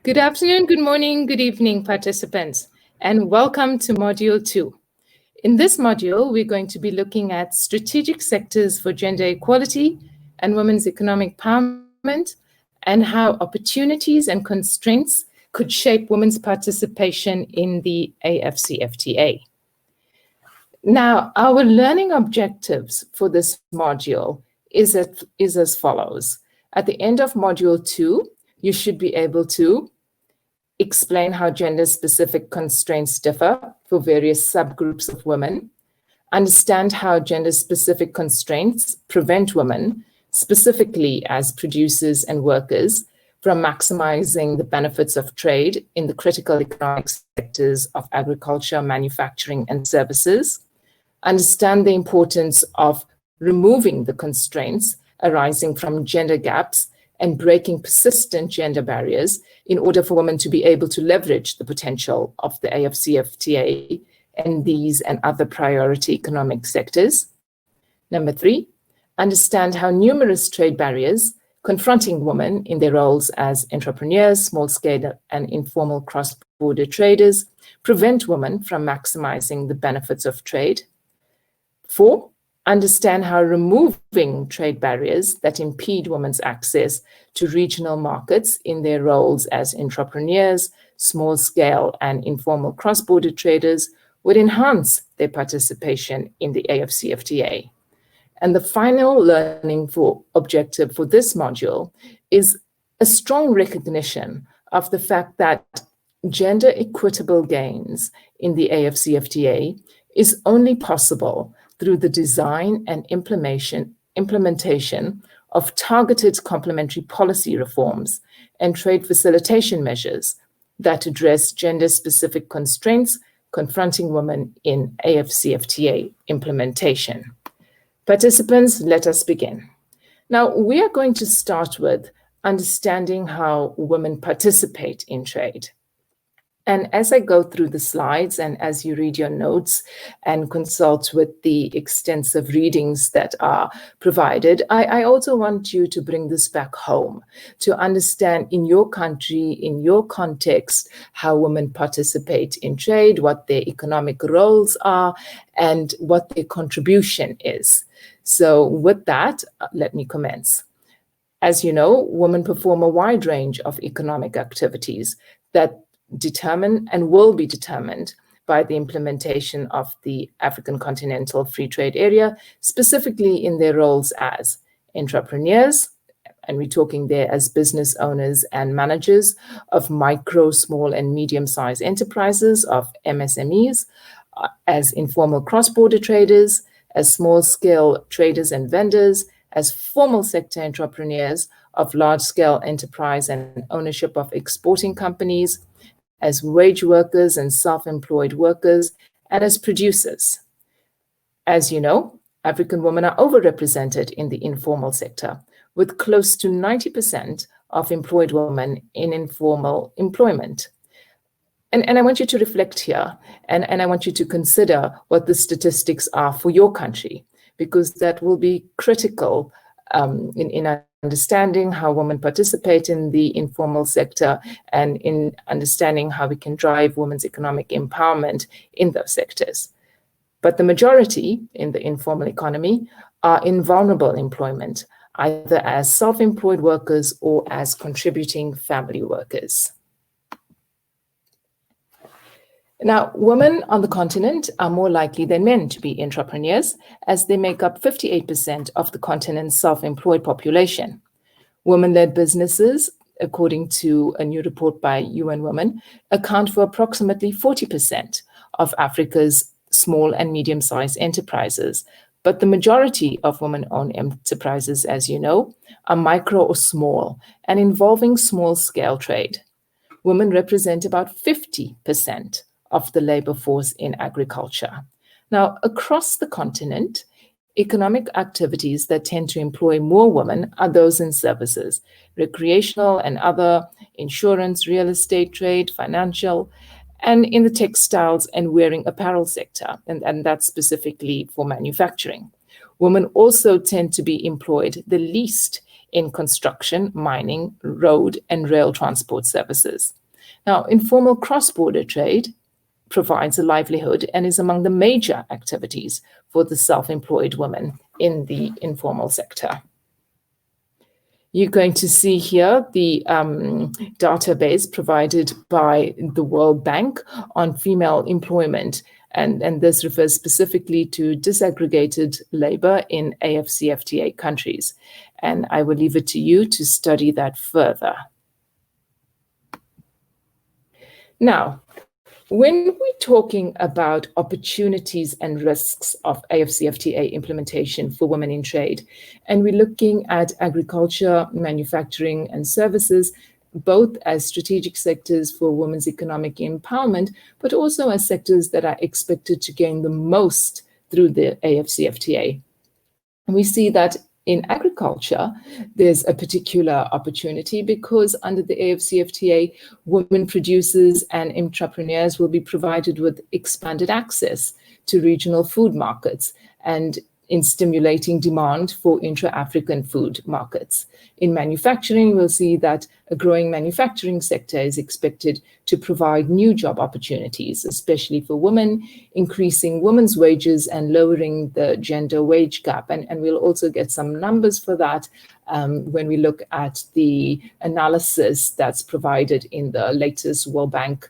Good afternoon, good morning, good evening, participants, and welcome to Module 2. In this module, we're going to be looking at strategic sectors for gender equality and women's economic empowerment, and how opportunities and constraints could shape women's participation in the AFCFTA. Now, our learning objectives for this module is as follows. At the end of Module 2, you should be able to explain how gender-specific constraints differ for various subgroups of women, understand how gender-specific constraints prevent women, specifically as producers and workers, from maximizing the benefits of trade in the critical economic sectors of agriculture, manufacturing, and services, understand the importance of removing the constraints arising from gender gaps and breaking persistent gender barriers in order for women to be able to leverage the potential of the AFCFTA and these and other priority economic sectors. Number 3, understand how numerous trade barriers confronting women in their roles as entrepreneurs, small-scale and informal cross-border traders prevent women from maximizing the benefits of trade. 4, understand how removing trade barriers that impede women's access to regional markets in their roles as entrepreneurs, small-scale and informal cross-border traders would enhance their participation in the AFCFTA. And the final learning objective for this module is a strong recognition of the fact that gender equitable gains in the AFCFTA is only possible through the design and implementation of targeted complementary policy reforms and trade facilitation measures that address gender-specific constraints confronting women in AFCFTA implementation. Participants, let us begin. Now, we are going to start with understanding how women participate in trade. And as I go through the slides and as you read your notes and consult with the extensive readings that are provided, I also want you to bring this back home to understand in your country, in your context, how women participate in trade, what their economic roles are, and what their contribution is. So with that, let me commence. As you know, women perform a wide range of economic activities that determine and will be determined by the implementation of the African Continental Free Trade Area, specifically in their roles as entrepreneurs, and we're talking there as business owners and managers of micro, small, and medium-sized enterprises, of MSMEs, as informal cross-border traders, as small-scale traders and vendors, as formal sector entrepreneurs of large-scale enterprise and ownership of exporting companies, as wage workers and self-employed workers, and as producers. As you know, African women are overrepresented in the informal sector, with close to 90% of employed women in informal employment. And I want you to reflect here, and I want you to consider what the statistics are for your country, because that will be critical in understanding how women participate in the informal sector and in understanding how we can drive women's economic empowerment in those sectors. But the majority in the informal economy are in vulnerable employment, either as self-employed workers or as contributing family workers. Now, women on the continent are more likely than men to be entrepreneurs, as they make up 58% of the continent's self-employed population. Women-led businesses, according to a new report by UN Women, account for approximately 40% of Africa's small and medium-sized enterprises. But the majority of women-owned enterprises, as you know, are micro or small and involving small-scale trade. Women represent about 50% of the labor force in agriculture. Now, across the continent, economic activities that tend to employ more women are those in services, recreational and other, insurance, real estate trade, financial, and in the textiles and wearing apparel sector, and that's specifically for manufacturing. Women also tend to be employed the least in construction, mining, road, and rail transport services. Now, informal cross-border trade provides a livelihood and is among the major activities for the self-employed women in the informal sector. You're going to see here the database provided by the World Bank on female employment, and this refers specifically to disaggregated labor in AFCFTA countries. And I will leave it to you to study that further. Now, when we're talking about opportunities and risks of AFCFTA implementation for women in trade, and we're looking at agriculture, manufacturing, and services, both as strategic sectors for women's economic empowerment, but also as sectors that are expected to gain the most through the AFCFTA. And we see that in agriculture, there's a particular opportunity because under the AFCFTA, women producers and entrepreneurs will be provided with expanded access to regional food markets and in stimulating demand for intra-African food markets. In manufacturing, we'll see that a growing manufacturing sector is expected to provide new job opportunities, especially for women, increasing women's wages and lowering the gender wage gap. And we'll also get some numbers for that when we look at the analysis that's provided in the latest World Bank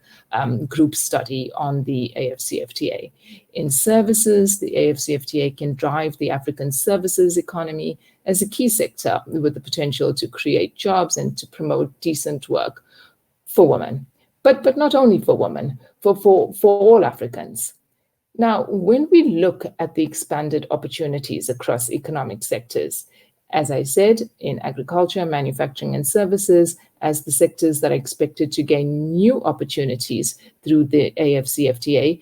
group study on the AFCFTA. In services, the AFCFTA can drive the African services economy as a key sector with the potential to create jobs and to promote decent work for women. But not only for women, for all Africans. Now, when we look at the expanded opportunities across economic sectors, as I said, in agriculture, manufacturing, and services, as the sectors that are expected to gain new opportunities through the AFCFTA,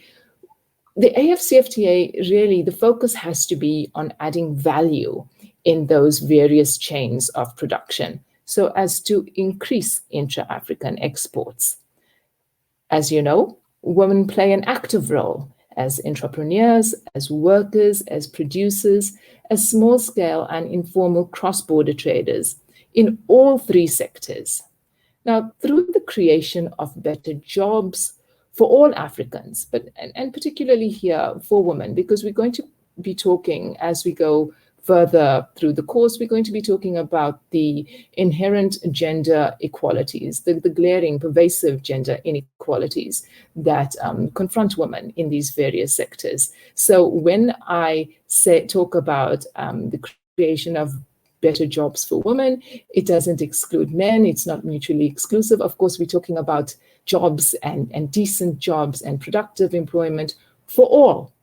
the AFCFTA, really, the focus has to be on adding value in those various chains of production so as to increase intra-African exports. As you know, women play an active role as entrepreneurs, as workers, as producers, as small-scale and informal cross-border traders in all three sectors. Now, through the creation of better jobs for all Africans, and particularly here for women, because we're going to be talking as we go further through the course, we're going to be talking about the inherent gender inequalities, the glaring, pervasive gender inequalities that confront women in these various sectors. So when I talk about the creation of better jobs for women, it doesn't exclude men, it's not mutually exclusive. Of course, we're talking about jobs and decent jobs and productive employment for all.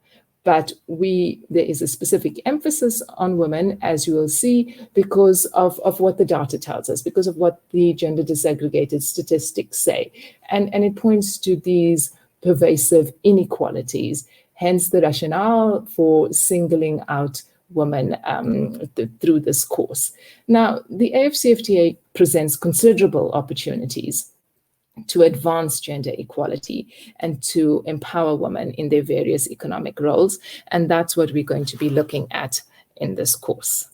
But there is a specific emphasis on women, as you will see, because of what the data tells us, because of what the gender disaggregated statistics say. And it points to these pervasive inequalities, hence the rationale for singling out women through this course. Now, the AFCFTA presents considerable opportunities to advance gender equality and to empower women in their various economic roles. And that's what we're going to be looking at in this course.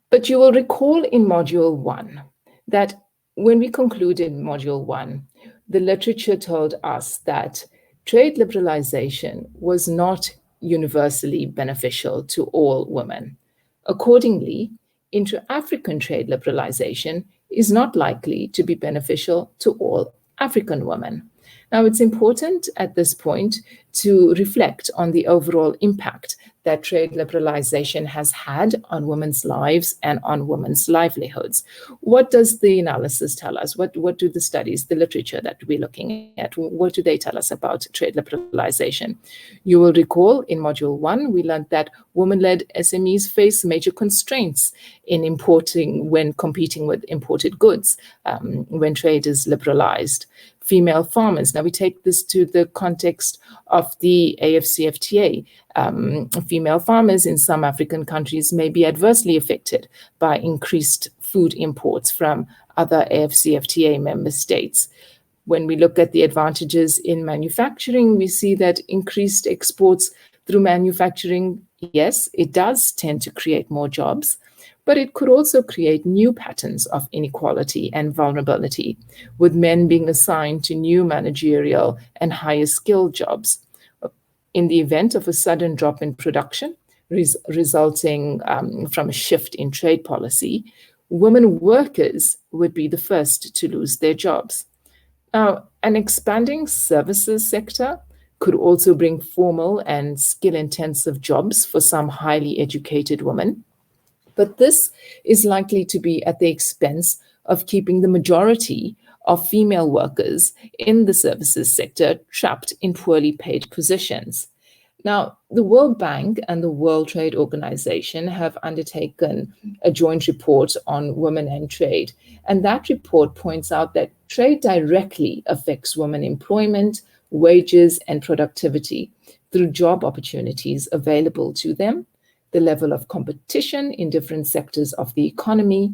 But you will recall in Module 1 that when we concluded Module 1, the literature told us that trade liberalization was not universally beneficial to all women. Accordingly, intra-African trade liberalization is not likely to be beneficial to all African women. Now, it's important at this point to reflect on the overall impact that trade liberalization has had on women's lives and on women's livelihoods. What does the analysis tell us? What do the studies, the literature that we're looking at, what do they tell us about trade liberalization? You will recall in Module 1, we learned that women-led SMEs face major constraints in importing when competing with imported goods when trade is liberalized. Female farmers. Now we take this to the context of the AFCFTA. Female farmers in some African countries may be adversely affected by increased food imports from other AFCFTA member states. When we look at the advantages in manufacturing, we see that increased exports through manufacturing yes, it does tend to create more jobs, but it could also create new patterns of inequality and vulnerability, with men being assigned to new managerial and higher skilled jobs. In the event of a sudden drop in production, resulting from a shift in trade policy, women workers would be the first to lose their jobs. Now, an expanding services sector could also bring formal and skill-intensive jobs for some highly educated women, but this is likely to be at the expense of keeping the majority of female workers in the services sector trapped in poorly paid positions. Now, the World Bank and the World Trade Organization have undertaken a joint report on women and trade. And that report points out that trade directly affects women employment, wages, and productivity through job opportunities available to them, the level of competition in different sectors of the economy,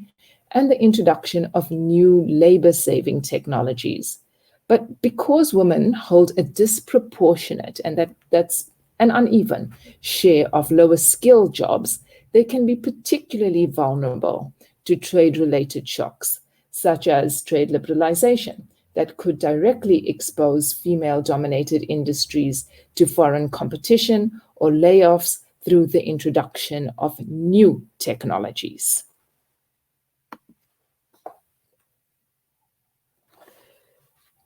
and the introduction of new labor-saving technologies. But because women hold a disproportionate, and that's an uneven share of lower skilled jobs, they can be particularly vulnerable to trade-related shocks, such as trade liberalization, that could directly expose female-dominated industries to foreign competition or layoffs through the introduction of new technologies.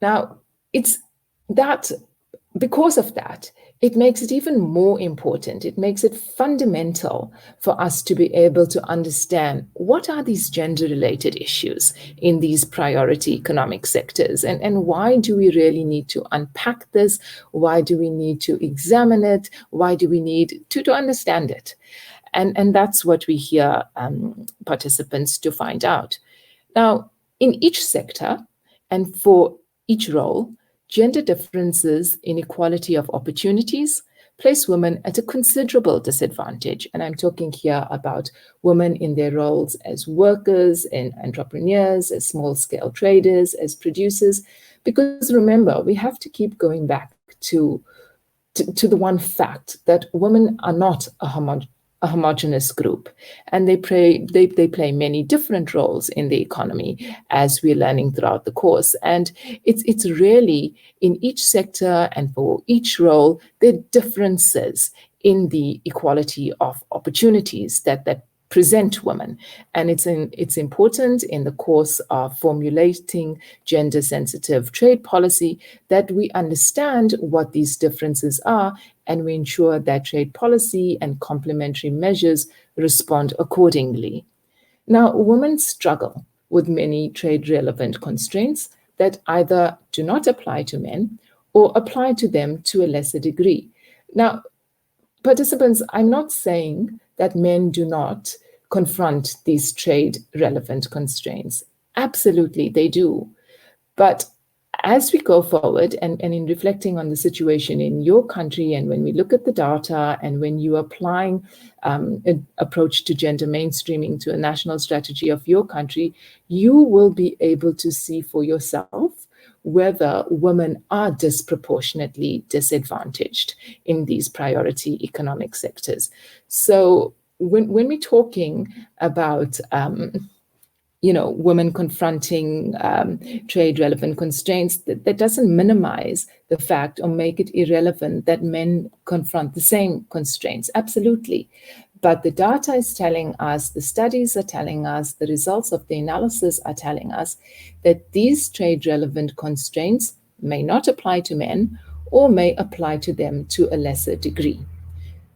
Now, it's that because of that, it makes it even more important. It makes it fundamental for us to be able to understand what are these gender-related issues in these priority economic sectors, and why do we really need to unpack this? Why do we need to examine it? Why do we need to understand it? And that's what we hear participants to find out. Now, in each sector and for each role, gender differences in equality of opportunities place women at a considerable disadvantage. And I'm talking here about women in their roles as workers, and entrepreneurs, as small-scale traders, as producers. Because remember, we have to keep going back to the one fact that women are not a homogeneous group, and they play many different roles in the economy, as we're learning throughout the course. And it's really in each sector and for each role, there are differences in the equality of opportunities that present women. And it's important in the course of formulating gender-sensitive trade policy that we understand what these differences are, and we ensure that trade policy and complementary measures respond accordingly. Now, women struggle with many trade-relevant constraints that either do not apply to men or apply to them to a lesser degree. Now, participants, I'm not saying that men do not confront these trade-relevant constraints. Absolutely, they do. But as we go forward and in reflecting on the situation in your country, and when we look at the data, and when you're applying an approach to gender mainstreaming to a national strategy of your country, you will be able to see for yourself whether women are disproportionately disadvantaged in these priority economic sectors. So when we're talking about women confronting trade-relevant constraints, that doesn't minimize the fact or make it irrelevant that men confront the same constraints. Absolutely. But the data is telling us, the studies are telling us, the results of the analysis are telling us that these trade-relevant constraints may not apply to men or may apply to them to a lesser degree.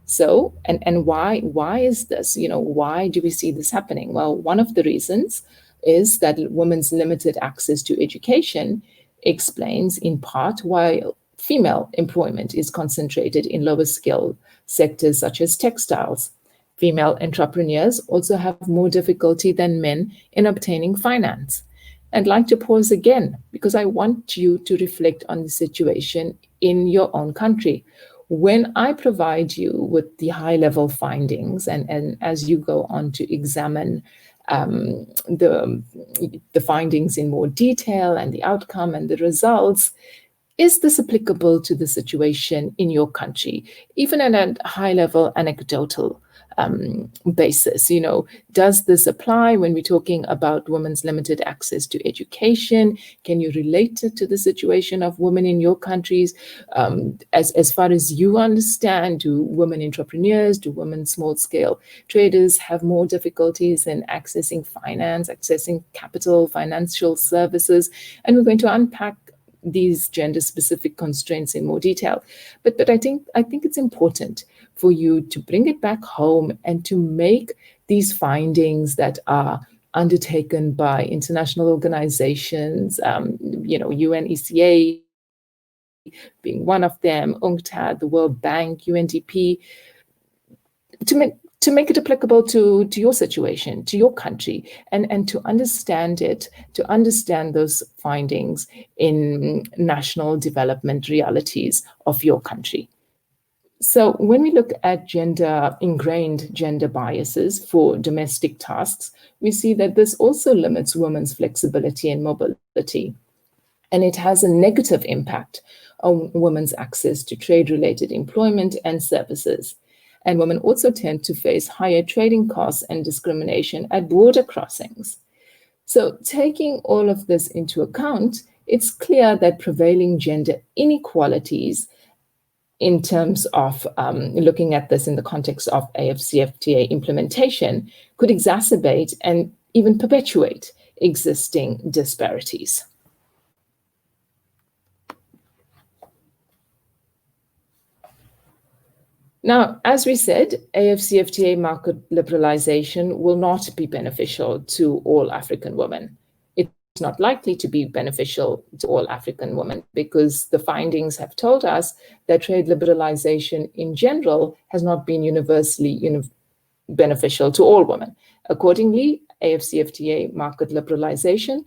So, and why is this? Why do we see this happening? Well, one of the reasons is that women's limited access to education explains in part why female employment is concentrated in lower skill sectors such as textiles. Female entrepreneurs also have more difficulty than men in obtaining finance. I'd like to pause again because I want you to reflect on the situation in your own country. When I provide you with the high-level findings, and as you go on to examine the findings in more detail and the outcome and the results, is this applicable to the situation in your country, even at a high-level anecdotal basis? Does this apply when we're talking about women's limited access to education? Can you relate it to the situation of women in your countries? As far as you understand, do women entrepreneurs, do women small-scale traders have more difficulties in accessing finance, accessing capital, financial services? And we're going to unpack these gender-specific constraints in more detail. But I think it's important for you to bring it back home and to make these findings that are undertaken by international organizations, UNECA being one of them, UNCTAD, the World Bank, UNDP, to make it applicable to your situation, to your country, and to understand it, to understand those findings in national development realities of your country. So when we look at ingrained gender biases for domestic tasks, we see that this also limits women's flexibility and mobility. And it has a negative impact on women's access to trade-related employment and services. And women also tend to face higher trading costs and discrimination at border crossings. So taking all of this into account, it's clear that prevailing gender inequalities in terms of looking at this in the context of AFCFTA implementation could exacerbate and even perpetuate existing disparities. Now, as we said, AFCFTA market liberalization will not be beneficial to all African women. It's not likely to be beneficial to all African women because the findings have told us that trade liberalization in general has not been universally beneficial to all women. Accordingly, AFCFTA market liberalization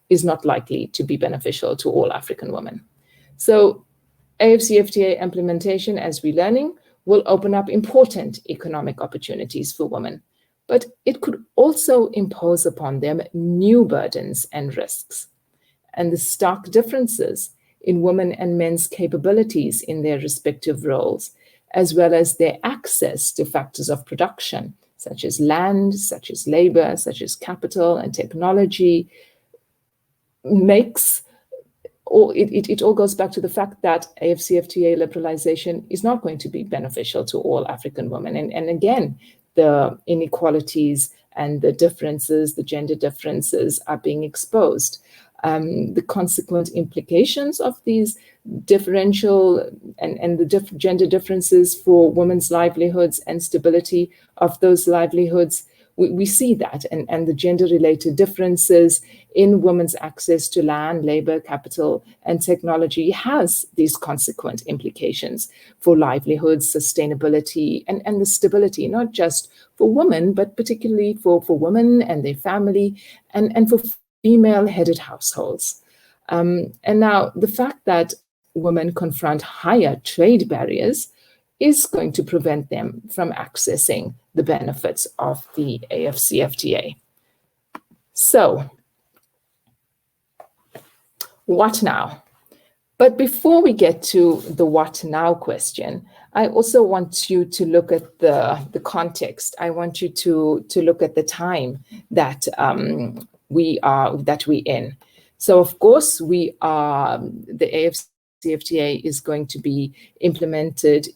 is not likely to be beneficial to all African women. So AFCFTA implementation, as we're learning, will open up important economic opportunities for women, but it could also impose upon them new burdens and risks. And the stark differences in women and men's capabilities in their respective roles, as well as their access to factors of production, such as land, such as labor, such as capital and technology, it all goes back to the fact that AFCFTA liberalization is not going to be beneficial to all African women. And again, the inequalities and the differences, the gender differences are being exposed. The consequent implications of these differential and the gender differences for women's livelihoods and stability of those livelihoods, we see that, and the gender-related differences in women's access to land, labor, capital, and technology has these consequent implications for livelihoods, sustainability, and the stability, not just for women, but particularly for women and their family, and for female-headed households. And now the fact that women confront higher trade barriers is going to prevent them from accessing the benefits of the AFCFTA. So, what now? But before we get to the what now question, I also want you to look at the context. I want you to look at the time that we're in. So, of course, the AFCFTA is going to be implemented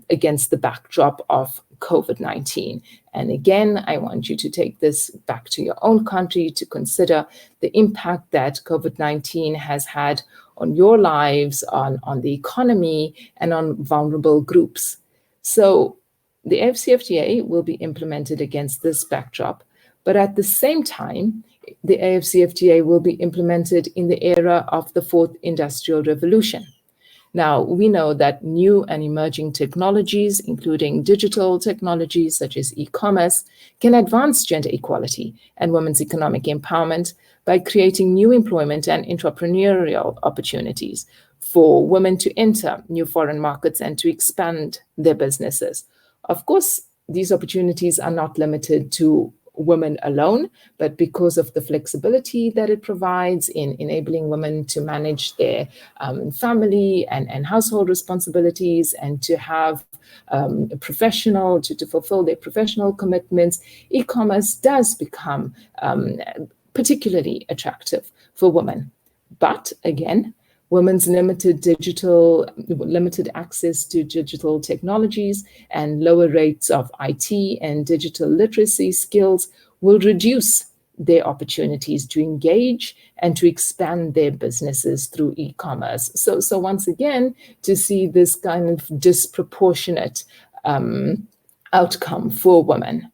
against the backdrop of COVID-19. And again, I want you to take this back to your own country to consider the impact that COVID-19 has had on your lives, on the economy, and on vulnerable groups. So the AFCFTA will be implemented against this backdrop, but at the same time, the AFCFTA will be implemented in the era of the fourth industrial revolution. Now, we know that new and emerging technologies, including digital technologies such as e-commerce, can advance gender equality and women's economic empowerment by creating new employment and entrepreneurial opportunities for women to enter new foreign markets and to expand their businesses. Of course, these opportunities are not limited to women alone, but because of the flexibility that it provides in enabling women to manage their family and household responsibilities and to have to fulfill their professional commitments, e-commerce does become particularly attractive for women. But again, women's limited access to digital technologies and lower rates of IT and digital literacy skills will reduce their opportunities to engage and to expand their businesses through e-commerce. So once again, to see this kind of disproportionate outcome for women.